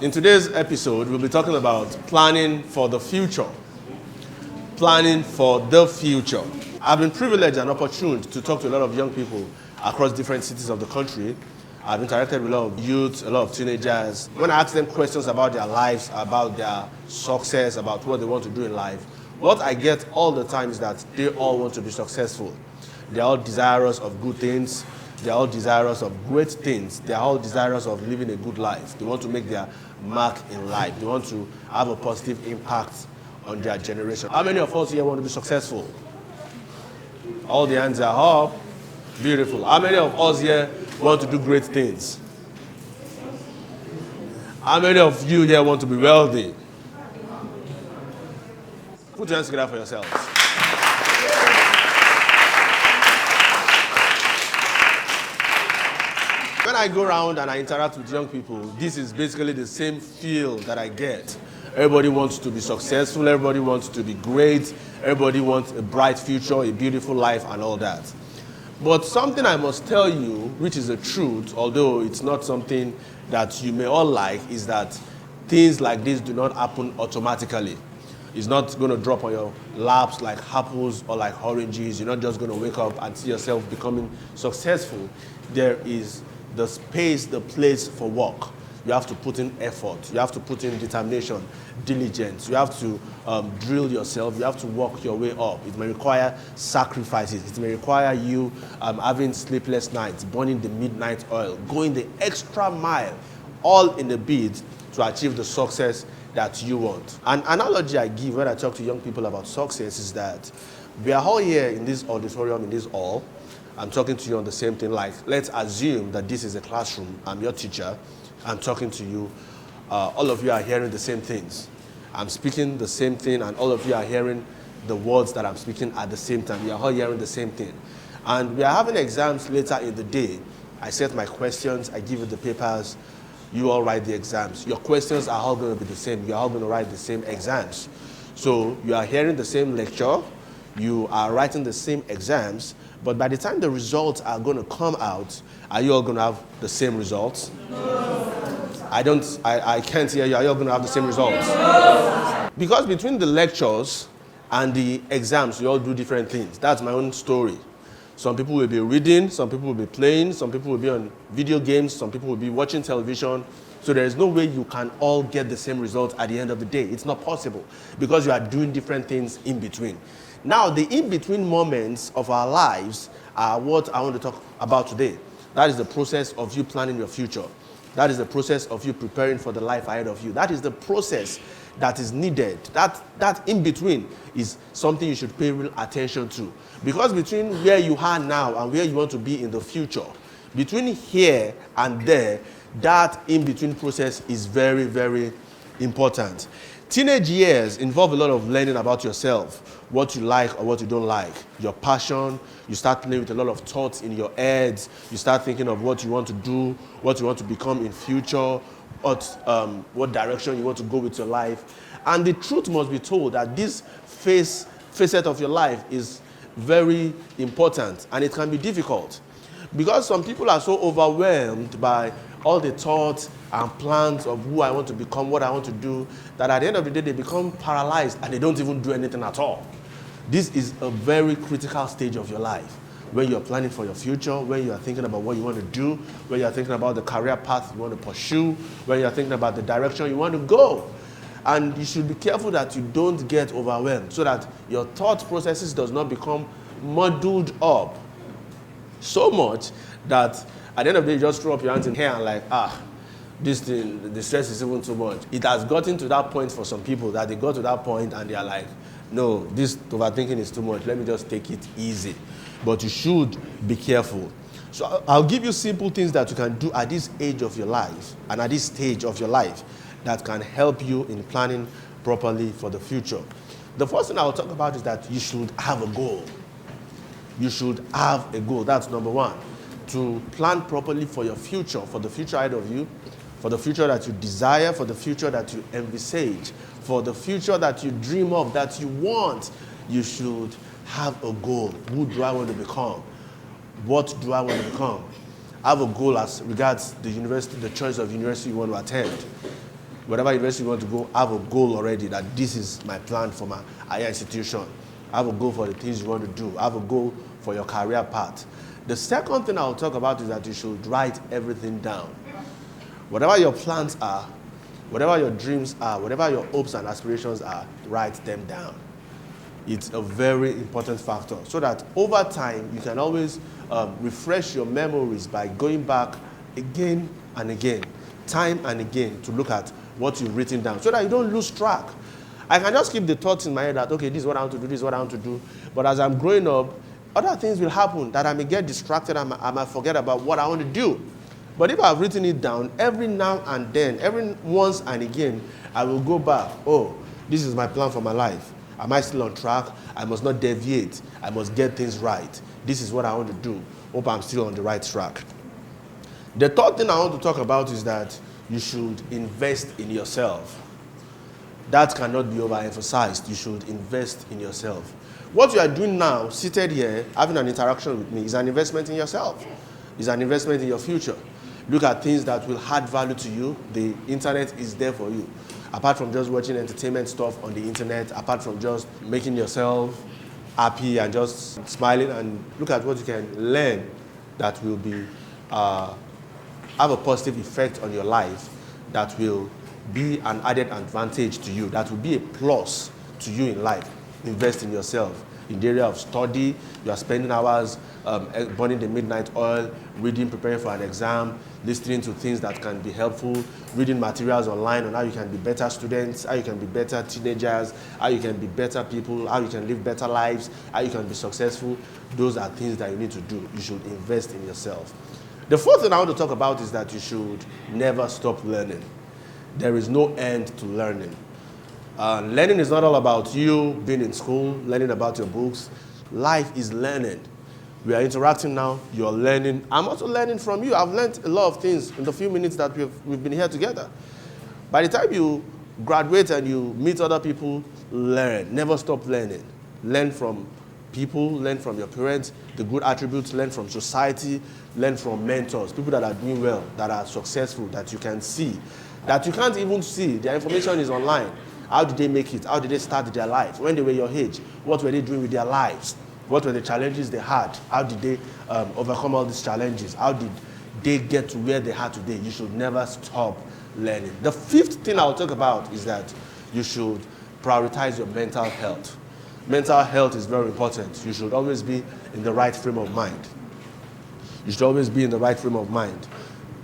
In today's episode, we'll be talking about planning for the future. Planning for the future. I've been privileged and opportune to talk to a lot of young people across different cities of the country. I've interacted with a lot of youth, a lot of teenagers. When I ask them questions about their lives, about their success, about what they want to do in life, what I get all the time is that they all want to be successful. They're all desirous of good things. They're all desirous of great things. They're all desirous of living a good life. They want to make their mark in life. They want to have a positive impact on their generation. How many of us here want to be successful? All the hands are up. Beautiful. How many of us here want to do great things? How many of you here want to be wealthy? Put your hands together for yourselves. When I go around and I interact with young people, this is basically the same feel that I get. Everybody wants to be successful, everybody wants to be great, everybody wants a bright future, a beautiful life, and all that. But something I must tell you, which is the truth, although it's not something that you may all like, is that things like this do not happen automatically. It's not going to drop on your laps like apples or like oranges. You're not just going to wake up and see yourself becoming successful. There is the space, the place for work. You have to put in effort. You have to put in determination, diligence. You have to drill yourself. You have to work your way up. It may require sacrifices. It may require you having sleepless nights, burning the midnight oil, going the extra mile, all in the bid to achieve the success that you want. An analogy I give when I talk to young people about success is that we are all here in this auditorium, in this hall. I'm talking to you on the same thing. Like, let's assume that this is a classroom. I'm your teacher. I'm talking to you. All of you are hearing the same things. I'm speaking the same thing, and all of you are hearing the words that I'm speaking at the same time. We are all hearing the same thing. And we are having exams later in the day. I set my questions. I give you the papers. You all write the exams. Your questions are all going to be the same. You're all going to write the same exams. So you are hearing the same lecture. You are writing the same exams. But by the time the results are going to come out, are you all going to have the same results? No. I can't hear you. Are you all going to have the same results? No. Because between the lectures and the exams, we all do different things. That's my own story. Some people will be reading, some people will be playing, some people will be on video games, some people will be watching television. So there is no way you can all get the same results at the end of the day. It's not possible because you are doing different things in between. Now, the in-between moments of our lives are what I want to talk about today. That is the process of you planning your future. That is the process of you preparing for the life ahead of you. That is the process that is needed. That in-between is something you should pay real attention to. Because between where you are now and where you want to be in the future, between here and there, that in-between process is very, very important. Teenage years involve a lot of learning about yourself, what you like or what you don't like, your passion. You start playing with a lot of thoughts in your heads. You start thinking of what you want to do, what you want to become in future, what direction you want to go with your life. And the truth must be told that this facet of your life is very important, and it can be difficult because some people are so overwhelmed by all the thoughts and plans of who I want to become, what I want to do, that at the end of the day, they become paralyzed and they don't even do anything at all. This is a very critical stage of your life. When you're planning for your future, when you are thinking about what you want to do, when you're thinking about the career path you want to pursue, when you're thinking about the direction you want to go. And you should be careful that you don't get overwhelmed so that your thought processes does not become muddled up so much that at the end of the day, you just throw up your hands in hair and like, this thing, the stress is even too much. It has gotten to that point for some people that they got to that point and they are like, no, this overthinking is too much. Let me just take it easy. But you should be careful. So I'll give you simple things that you can do at this age of your life and at this stage of your life that can help you in planning properly for the future. The first thing I'll talk about is that you should have a goal. You should have a goal. That's number one. To plan properly for your future, for the future ahead of you, for the future that you desire, for the future that you envisage, for the future that you dream of, that you want, you should have a goal. Who do I want to become? What do I want to become? Have a goal as regards the university, the choice of university you want to attend. whatever university you want to go, have a goal already that this is my plan for my higher institution. Have a goal for the things you want to do. Have a goal for your career path. The second thing I'll talk about is that you should write everything down. Whatever your plans are, whatever your dreams are, whatever your hopes and aspirations are, write them down. It's a very important factor so that over time you can always refresh your memories by going back again and again, time and again, to look at what you've written down so that you don't lose track. I can just keep the thoughts in my head that, okay, this is what I want to do, this is what I want to do. But as I'm growing up, other things will happen that I may get distracted and I might forget about what I want to do. But if I've written it down, every now and then, every once and again, I will go back. Oh, this is my plan for my life. Am I still on track? I must not deviate. I must get things right. This is what I want to do. Hope I'm still on the right track. The third thing I want to talk about is that you should invest in yourself. That cannot be overemphasized. You should invest in yourself. What you are doing now, seated here, having an interaction with me, is an investment in yourself. It's an investment in your future. Look at things that will add value to you. The internet is there for you. Apart from just watching entertainment stuff on the internet, apart from just making yourself happy and just smiling, and look at what you can learn that will be have a positive effect on your life, that will be an added advantage to you, that will be a plus to you in life. Invest in yourself. In the area of study, you are spending hours burning the midnight oil, reading, preparing for an exam, listening to things that can be helpful, reading materials online on how you can be better students, how you can be better teenagers, how you can be better people, how you can live better lives, how you can be successful. Those are things that you need to do. You should invest in yourself. The fourth thing I want to talk about is that you should never stop learning. There is no end to learning. Learning is not all about you being in school, learning about your books. Life is learning. We are interacting now. You're learning. I'm also learning from you. I've learned a lot of things in the few minutes that we've been here together. By the time you graduate and you meet other people, learn. Never stop learning. Learn from people, learn from your parents, the good attributes, learn from society, learn from mentors, people that are doing well, that are successful, that you can see, that you can't even see. Their information is online. How did they make it? How did they start their life? When they were your age, what were they doing with their lives? What were the challenges they had? How did they overcome all these challenges? How did they get to where they are today? You should never stop learning. The fifth thing I'll talk about is that you should prioritize your mental health. Mental health is very important. You should always be in the right frame of mind. You should always be in the right frame of mind.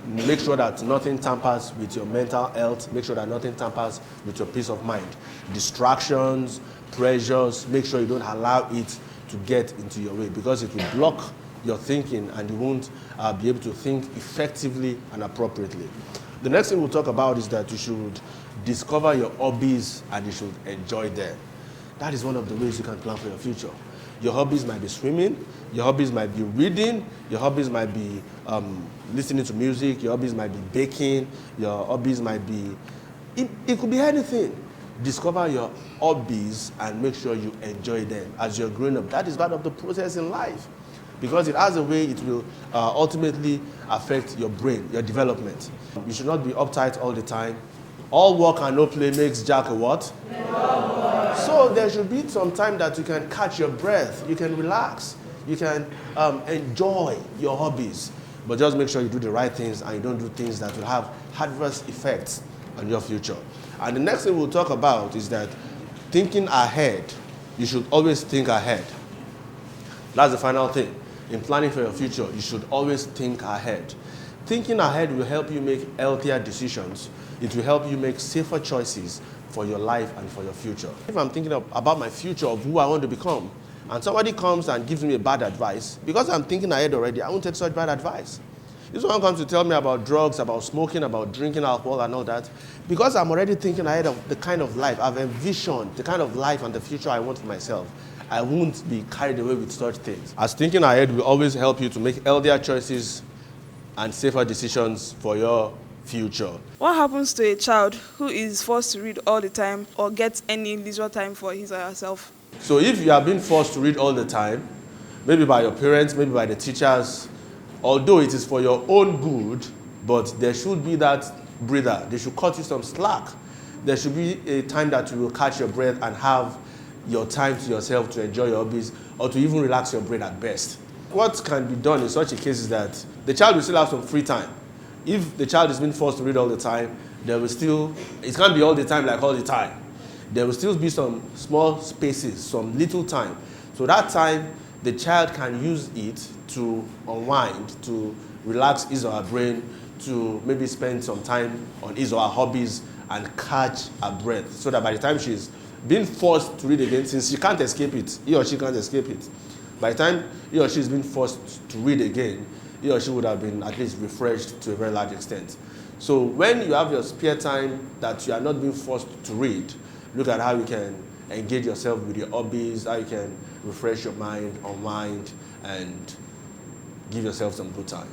Make sure that nothing tampers with your mental health. Make sure that nothing tampers with your peace of mind. Distractions, pressures, make sure you don't allow it to get into your way, because it will block your thinking and you won't be able to think effectively and appropriately. The next thing we'll talk about is that you should discover your hobbies and you should enjoy them. That is one of the ways you can plan for your future. Your hobbies might be swimming, your hobbies might be reading, your hobbies might be listening to music, your hobbies might be baking, your hobbies might be, it could be anything. Discover your hobbies and make sure you enjoy them as you're growing up. That is part of the process in life, because it has a way it will ultimately affect your brain, your development. You should not be uptight all the time. All work and no play makes Jack a what? So there should be some time that you can catch your breath, you can relax, you can enjoy your hobbies. But just make sure you do the right things and you don't do things that will have adverse effects on your future. And the next thing we'll talk about is that thinking ahead, you should always think ahead. That's the final thing. In planning for your future, you should always think ahead. Thinking ahead will help you make healthier decisions. It will help you make safer choices for your life and for your future. If I'm thinking about my future, of who I want to become, and somebody comes and gives me a bad advice, because I'm thinking ahead already, I won't take such bad advice. If someone comes to tell me about drugs, about smoking, about drinking alcohol and all that, because I'm already thinking ahead of the kind of life, I've envisioned the kind of life and the future I want for myself, I won't be carried away with such things. As thinking ahead will always help you to make healthier choices and safer decisions for your future. What happens to a child who is forced to read all the time or gets any leisure time for his or herself? So if you are being forced to read all the time, maybe by your parents, maybe by the teachers, although it is for your own good, but there should be that breather. They should cut you some slack. There should be a time that you will catch your breath and have your time to yourself to enjoy your hobbies or to even relax your brain at best. What can be done in such a case is that the child will still have some free time. If the child is being forced to read all the time, there will still, it can't be all the time like all the time. There will still be some small spaces, some little time. So that time, the child can use it to unwind, to relax his or her brain, to maybe spend some time on his or her hobbies and catch her breath. So that by the time she's being forced to read again, since she can't escape it, he or she can't escape it, by the time he or she is being forced to read again, he or she would have been at least refreshed to a very large extent. So when you have your spare time that you are not being forced to read, look at how you can engage yourself with your hobbies, how you can refresh your mind, unwind, and give yourself some good time.